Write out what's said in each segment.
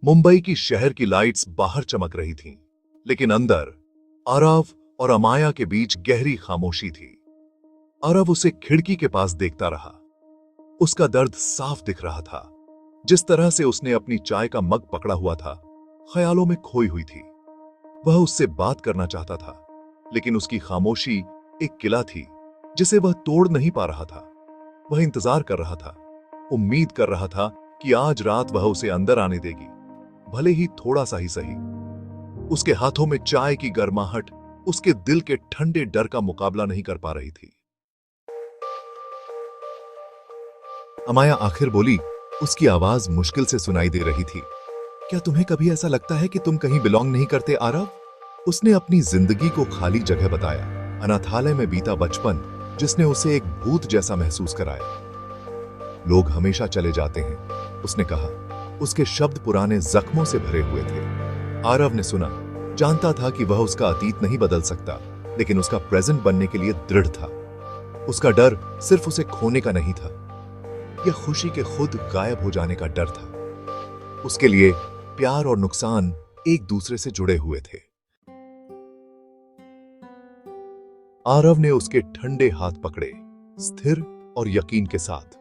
मुंबई की शहर की लाइट्स बाहर चमक रही थीं, लेकिन अंदर आरव और अमाया के बीच गहरी खामोशी थी। आरव उसे खिड़की के पास देखता रहा। उसका दर्द साफ दिख रहा था। जिस तरह से उसने अपनी चाय का मग पकड़ा हुआ था, ख्यालों में खोई हुई थी। वह उससे बात करना चाहता था, लेकिन उसकी खामोशी एक किला थी जिसे वह तोड़ नहीं पा रहा था। वह इंतजार कर रहा था, उम्मीद कर रहा था कि आज रात वह उसे अंदर आने देगी, भले ही थोड़ा सा ही सही। उसके हाथों में चाय की गर्माहट उसके दिल के ठंडे डर का मुकाबला नहीं कर पा रही थी। अमाया आखिर बोली, उसकी आवाज मुश्किल से सुनाई दे रही थी। क्या तुम्हें कभी ऐसा लगता है कि तुम कहीं बिलोंग नहीं करते आरव? उसने अपनी जिंदगी को खाली जगह बताया, अनाथालय में बीता बचपन जिसने उसे एक भूत जैसा महसूस कराया। लोग हमेशा चले जाते हैं, उसने कहा। उसके शब्द पुराने जख्मों से भरे हुए थे। आरव ने सुना, जानता था कि वह उसका अतीत नहीं बदल सकता, लेकिन उसका प्रेजेंट बनने के लिए दृढ़ था। उसका डर सिर्फ उसे खोने का नहीं था, यह खुशी के खुद गायब हो जाने का डर था। उसके लिए प्यार और नुकसान एक दूसरे से जुड़े हुए थे। आरव ने उसके ठंडे हाथ पकड़े, स्थिर और यकीन के साथ।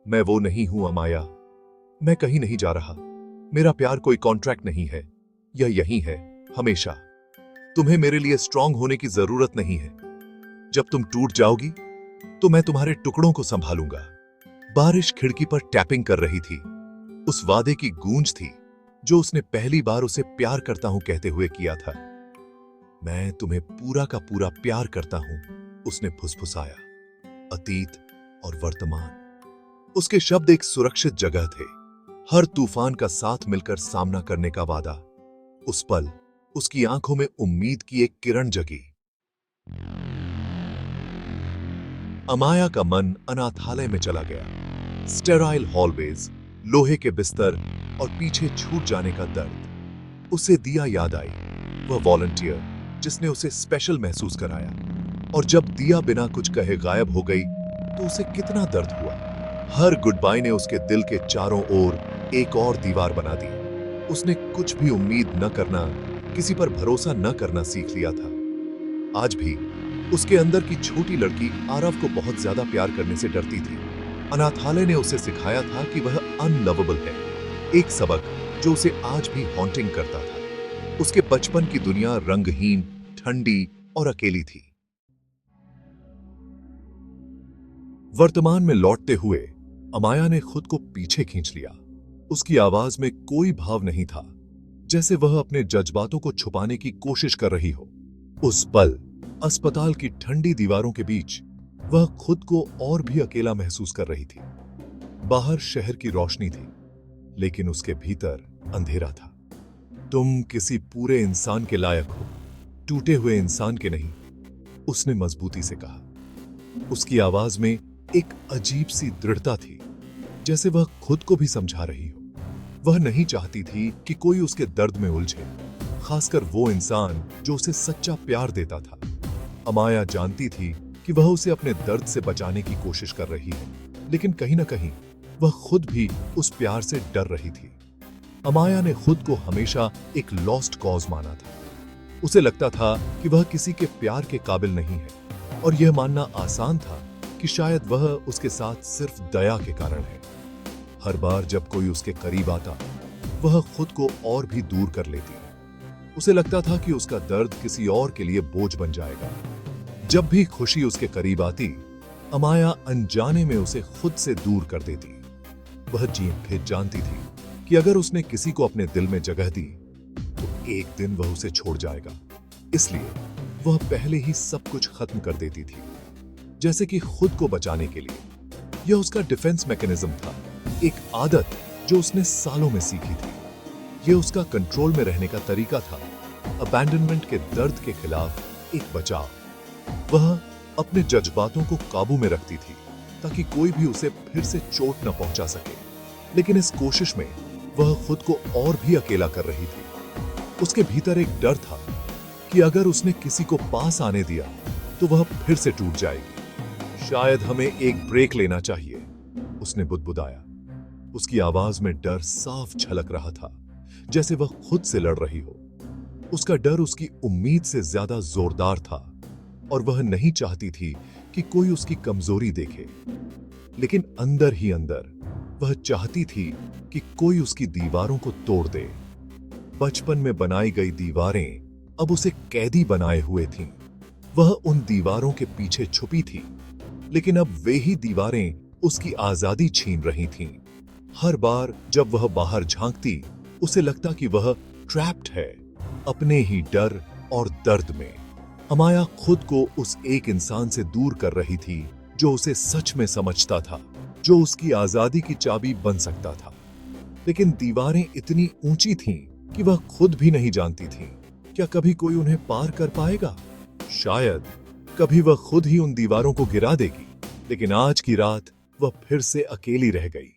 मैं वो नहीं हूं अमाया, मैं कहीं नहीं जा रहा। मेरा प्यार कोई कॉन्ट्रैक्ट नहीं है, यह यहीं है, हमेशा। तुम्हें मेरे लिए स्ट्रांग होने की जरूरत नहीं है। जब तुम टूट जाओगी तो मैं तुम्हारे टुकड़ों को संभालूंगा। बारिश खिड़की पर टैपिंग कर रही थी। उस वादे की गूंज थी जो उसने पहली बार उसे प्यार करता हूं कहते हुए किया था। मैं तुम्हें पूरा का पूरा प्यार करता हूं, उसने फुसफुसाया। अतीत और वर्तमान। उसके शब्द एक सुरक्षित जगह थे, हर तूफान का साथ मिलकर सामना करने का वादा। उस पल उसकी आंखों में उम्मीद की एक किरण जगी। अमाया का मन अनाथालय में चला गया। स्टेराइल हॉलवेज, लोहे के बिस्तर और पीछे छूट जाने का दर्द। उसे दिया याद आई, वह वॉलंटियर जिसने उसे स्पेशल महसूस कराया। और जब दिया बिना कुछ कहे गायब हो गई तो उसे कितना दर्द हुआ। हर गुड बाय ने उसके दिल के चारों ओर एक और दीवार बना दी। उसने कुछ भी उम्मीद न करना, किसी पर भरोसा न करना सीख लिया था। आज भी उसके अंदर की छोटी लड़की आरव को बहुत ज्यादा प्यार करने से डरती थी। अनाथालय ने उसे सिखाया था कि वह अनलवेबल है, एक सबक जो उसे आज भी हॉन्टिंग करता था। उसके बचपन की दुनिया रंगहीन, ठंडी और अकेली थी। वर्तमान में लौटते हुए अमाया ने खुद को पीछे खींच लिया। उसकी आवाज में कोई भाव नहीं था, जैसे वह अपने जज्बातों को छुपाने की कोशिश कर रही हो। उस पल अस्पताल की ठंडी दीवारों के बीच वह खुद को और भी अकेला महसूस कर रही थी। बाहर शहर की रोशनी थी, लेकिन उसके भीतर अंधेरा था। तुम किसी पूरे इंसान के लायक हो, टूटे हुए इंसान के नहीं, उसने मजबूती से कहा। उसकी आवाज में एक अजीब सी दृढ़ता थी, जैसे वह खुद को भी समझा रही हो। वह नहीं चाहती थी कि कोई उसके दर्द में उलझे, खासकर वो इंसान जो उसे सच्चा प्यार देता था। अमाया जानती थी कि वह उसे अपने दर्द से बचाने की कोशिश कर रही है, लेकिन कहीं ना कहीं वह खुद भी उस प्यार से डर रही थी। अमाया ने खुद को हमेशा एक लॉस्ट कॉज माना था। उसे लगता था कि वह किसी के प्यार के काबिल नहीं है, और यह मानना आसान था कि शायद वह उसके साथ सिर्फ दया के कारण है। हर बार जब कोई उसके करीब आता, वह खुद को और भी दूर कर लेती। उसे लगता था कि उसका दर्द किसी और के लिए बोझ बन जाएगा। जब भी खुशी उसके करीब आती, अमाया अनजाने में उसे खुद से दूर कर देती। वह जीत फिर जानती थी कि अगर उसने किसी को अपने दिल में जगह दी तो एक दिन वह उसे छोड़ जाएगा। इसलिए वह पहले ही सब कुछ खत्म कर देती थी, जैसे कि खुद को बचाने के लिए। यह उसका डिफेंस मैकेनिज्म था, एक आदत जो उसने सालों में सीखी थी। यह उसका कंट्रोल में रहने का तरीका था, अबैंडनमेंट के दर्द के खिलाफ एक बचाव। वह अपने जज्बातों को काबू में रखती थी ताकि कोई भी उसे फिर से चोट न पहुंचा सके, लेकिन इस कोशिश में वह खुद को और भी अकेला कर रही थी। उसके भीतर एक डर था कि अगर उसने किसी को पास आने दिया तो वह फिर से टूट जाएगी। शायद हमें एक ब्रेक लेना चाहिए, उसने बुदबुदाया। उसकी आवाज में डर साफ झलक रहा था, जैसे वह खुद से लड़ रही हो। उसका डर उसकी उम्मीद से ज्यादा जोरदार था और वह नहीं चाहती थी कि कोई उसकी कमजोरी देखे। लेकिन अंदर ही अंदर वह चाहती थी कि कोई उसकी दीवारों को तोड़ दे। बचपन में बनाई गई दीवारें अब उसे कैदी बनाए हुए थीं। वह उन दीवारों के पीछे छुपी थी, लेकिन अब वे ही दीवारें उसकी आजादी छीन रही थीं। हर बार जब वह बाहर झांकती, उसे लगता कि वह ट्रैप्ड है, अपने ही डर और दर्द में। अमाया खुद को उस एक इंसान से दूर कर रही थी जो उसे सच में समझता था, जो उसकी आजादी की चाबी बन सकता था। लेकिन दीवारें इतनी ऊंची थीं कि वह खुद भी नहीं जानती थी क्या कभी कोई उन्हें पार कर पाएगा। शायद कभी वह खुद ही उन दीवारों को गिरा देगी। लेकिन आज की रात वह फिर से अकेली रह गई।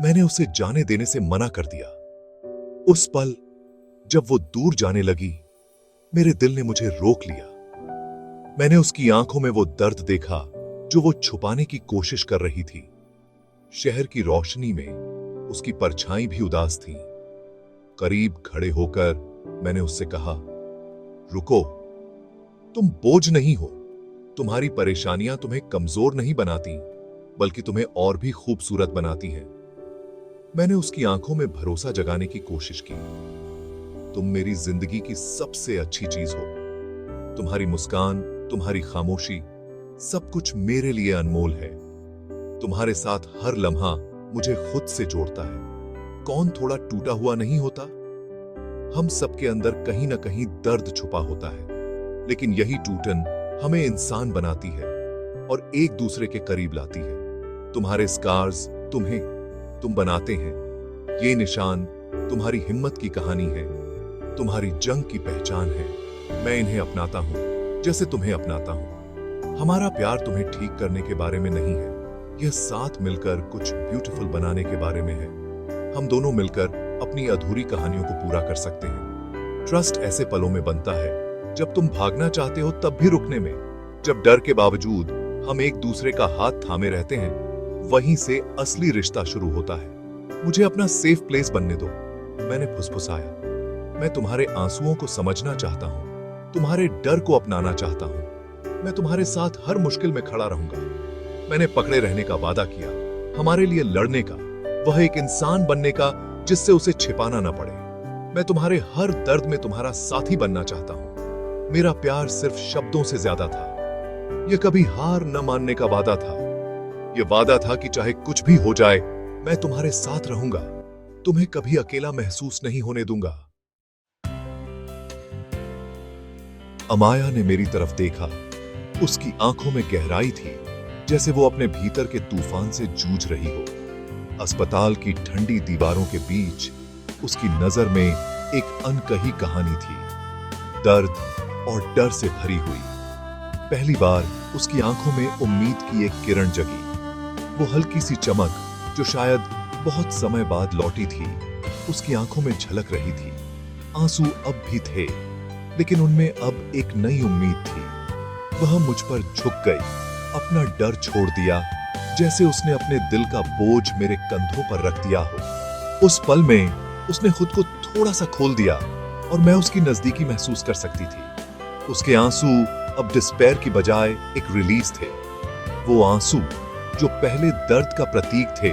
मैंने उसे जाने देने से मना कर दिया। उस पल जब वो दूर जाने लगी, मेरे दिल ने मुझे रोक लिया। मैंने उसकी आंखों में वो दर्द देखा जो वो छुपाने की कोशिश कर रही थी। शहर की रोशनी में उसकी परछाई भी उदास थी। करीब खड़े होकर मैंने उससे कहा, रुको, तुम बोझ नहीं हो। तुम्हारी परेशानियां तुम्हें कमजोर नहीं बनाती, बल्कि तुम्हें और भी खूबसूरत बनाती हैं। मैंने उसकी आंखों में भरोसा जगाने की कोशिश की। तुम मेरी जिंदगी की सबसे अच्छी चीज हो। तुम्हारी मुस्कान, तुम्हारी खामोशी, सब कुछ मेरे लिए अनमोल है। तुम्हारे साथ हर लम्हा मुझे खुद से जोड़ता है। कौन थोड़ा टूटा हुआ नहीं होता? हम सबके अंदर कहीं ना कहीं दर्द छुपा होता है, लेकिन यही टूटन हमें इंसान बनाती है और एक दूसरे के करीब लाती है। तुम्हारे स्कार्स तुम बनाते हैं। ये निशान तुम्हारी हिम्मत की कहानी है, तुम्हारी जंग की पहचान है। मैं इन्हें अपनाता हूं जैसे तुम्हें अपनाता हूं। हमारा प्यार तुम्हें ठीक करने के बारे में नहीं है, यह साथ मिलकर कुछ ब्यूटीफुल बनाने के बारे में है। हम दोनों मिलकर अपनी अधूरी कहानियों को पूरा कर सकते हैं। ट्रस्ट ऐसे पलों में बनता है जब तुम भागना चाहते हो तब भी रुकने में, जब डर के बावजूद हम एक दूसरे का हाथ थामे रहते हैं, वहीं से असली रिश्ता शुरू होता है। मुझे अपना सेफ प्लेस बनने दो, मैंने फुसफुसाया। मैं तुम्हारे आंसुओं को समझना चाहता हूं, तुम्हारे डर को अपनाना चाहता हूं। मैं तुम्हारे साथ हर मुश्किल में खड़ा रहूंगा। मैंने पकड़े रहने का वादा किया, हमारे लिए लड़ने का, वह एक इंसान बनने का जिससे उसे छिपाना ना पड़े। मैं तुम्हारे हर दर्द में तुम्हारा साथी बनना चाहता हूं। मेरा प्यार सिर्फ शब्दों से ज्यादा था। यह कभी हार न मानने का वादा था। यह वादा था कि चाहे कुछ भी हो जाए, मैं तुम्हारे साथ रहूंगा। तुम्हें कभी अकेला महसूस नहीं होने दूंगा। अमाया ने मेरी तरफ देखा। उसकी आंखों में गहराई थी, जैसे वो अपने भीतर के तूफान से जूझ रही हो। अस्पताल की ठंडी दीवारों के बीच उसकी नजर में एक अनकही कहानी थी, दर्द और डर से भरी हुई। पहली बार उसकी आंखों में उम्मीद की एक किरण जगी। वो हल्की सी चमक जो शायद बहुत समय बाद लौटी थी, उसकी आंखों में झलक रही थी। आंसू अब भी थे, लेकिन उनमें अब एक नई उम्मीद थी। वह मुझ पर झुक गई, अपना डर छोड़ दिया, जैसे उसने अपने दिल का बोझ मेरे कंधों पर रख दिया हो। उस पल में उसने खुद को थोड़ा सा खोल दिया और मैं उसकी नजदीकी महसूस कर सकती थी। उसके आंसू अब डिस्पेयर की बजाय एक रिलीज थे। वो आंसू जो पहले दर्द का प्रतीक थे,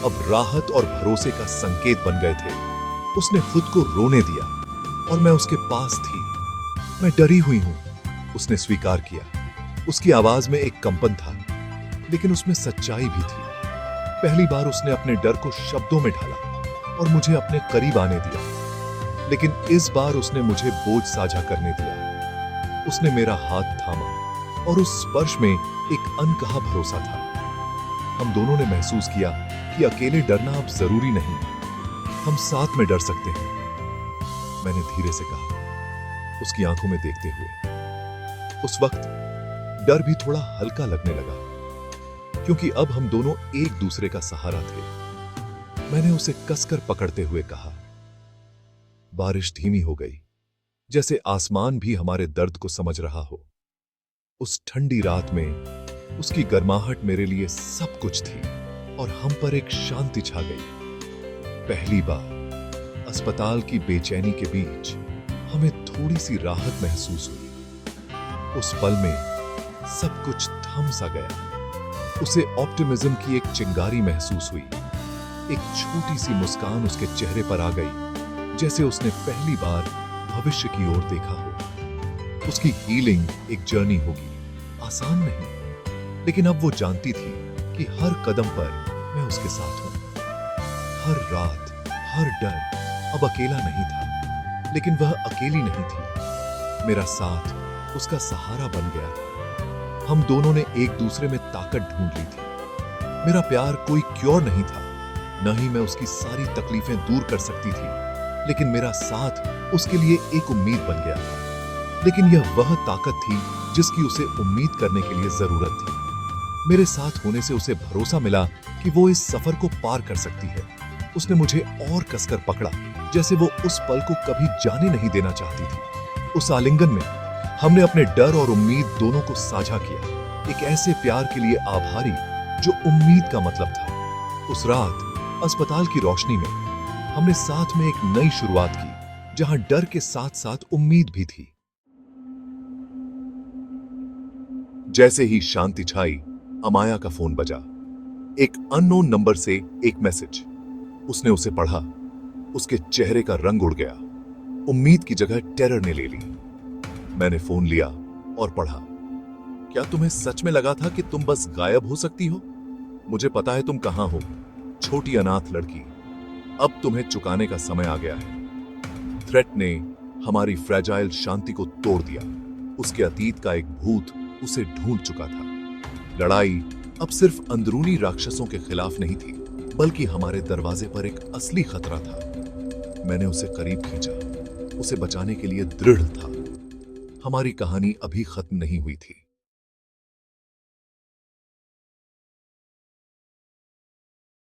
अब राहत और भरोसे का संकेत बन गए थे। उसने खुद को रोने दिया और मैं उसके पास थी। मैं डरी हुई हूं, उसने स्वीकार किया। उसकी आवाज में एक कंपन था, लेकिन उसमें सच्चाई भी थी। पहली बार उसने अपने डर को शब्दों में ढाला और मुझे अपने करीब आने दिया। लेकिन इस बार उसने मुझे बोझ साझा करने दिया। उसने मेरा हाथ थामा और उस स्पर्श में एक अनकहा भरोसा था। हम दोनों ने महसूस किया कि अकेले डरना अब जरूरी नहीं, हम साथ में डर सकते हैं। मैंने धीरे से कहा, उसकी आंखों में देखते हुए। उस वक्त डर भी थोड़ा हल्का लगने लगा, क्योंकि अब हम दोनों एक दूसरे का सहारा थे। मैंने उसे कसकर पकड़ते हुए कहा। बारिश धीमी हो गई, जैसे आसमान भी हमारे दर्द को समझ रहा हो। उस ठंडी रात में उसकी गर्माहट मेरे लिए सब कुछ थी और हम पर एक शांति छा गई। पहली बार अस्पताल की बेचैनी के बीच हमें थोड़ी सी राहत महसूस हुई। उस पल में सब कुछ थम सा गया। उसे ऑप्टिमिज्म की एक चिंगारी महसूस हुई। एक छोटी सी मुस्कान उसके चेहरे पर आ गई, जैसे उसने पहली बार भविष्य की ओर देखा हो। उसकी हीलिंग एक जर्नी होगी, आसान नहीं, लेकिन अब वो जानती थी कि हर कदम पर मैं उसके साथ हूं। हर रात, हर डर अब अकेला नहीं था, लेकिन वह अकेली नहीं थी। मेरा साथ उसका सहारा बन गया था। हम दोनों ने एक दूसरे में ताकत ढूंढ ली थी। मेरा प्यार कोई क्योर नहीं था, न ही मैं उसकी सारी तकलीफें दूर कर सकती थी, लेकिन मेरा साथ उसके लिए एक उम्मीद बन गया था। लेकिन यह वह ताकत थी जिसकी उसे उम्मीद करने के लिए जरूरत थी। मेरे साथ होने से उसे भरोसा मिला कि वो इस सफर को पार कर सकती है। उसने मुझे और कसकर पकड़ा, जैसे वो उस पल को कभी जाने नहीं देना चाहती थी। उस आलिंगन में हमने अपने डर और उम्मीद दोनों को साझा किया, एक ऐसे प्यार के लिए आभारी जो उम्मीद का मतलब था। उस रात अस्पताल की रोशनी में हमने साथ में एक नई शुरुआत की, जहां डर के साथ साथ उम्मीद भी थी। जैसे ही शांति छाई, अमाया का फोन बजा। एक अननोन नंबर से एक मैसेज। उसने उसे पढ़ा। उसके चेहरे का रंग उड़ गया। उम्मीद की जगह टेरर ने ले ली। मैंने फोन लिया और पढ़ा। क्या तुम्हें सच में लगा था कि तुम बस गायब हो सकती हो? मुझे पता है तुम कहां हो, छोटी अनाथ लड़की। अब तुम्हें चुकाने का समय आ गया है। थ्रेट ने हमारी फ्रेजाइल शांति को तोड़ दिया। उसके अतीत का एक भूत उसे ढूंढ चुका था। लड़ाई अब सिर्फ अंदरूनी राक्षसों के खिलाफ नहीं थी, बल्कि हमारे दरवाजे पर एक असली खतरा था। मैंने उसे करीब खींचा, उसे बचाने के लिए दृढ़ था। हमारी कहानी अभी खत्म नहीं हुई थी।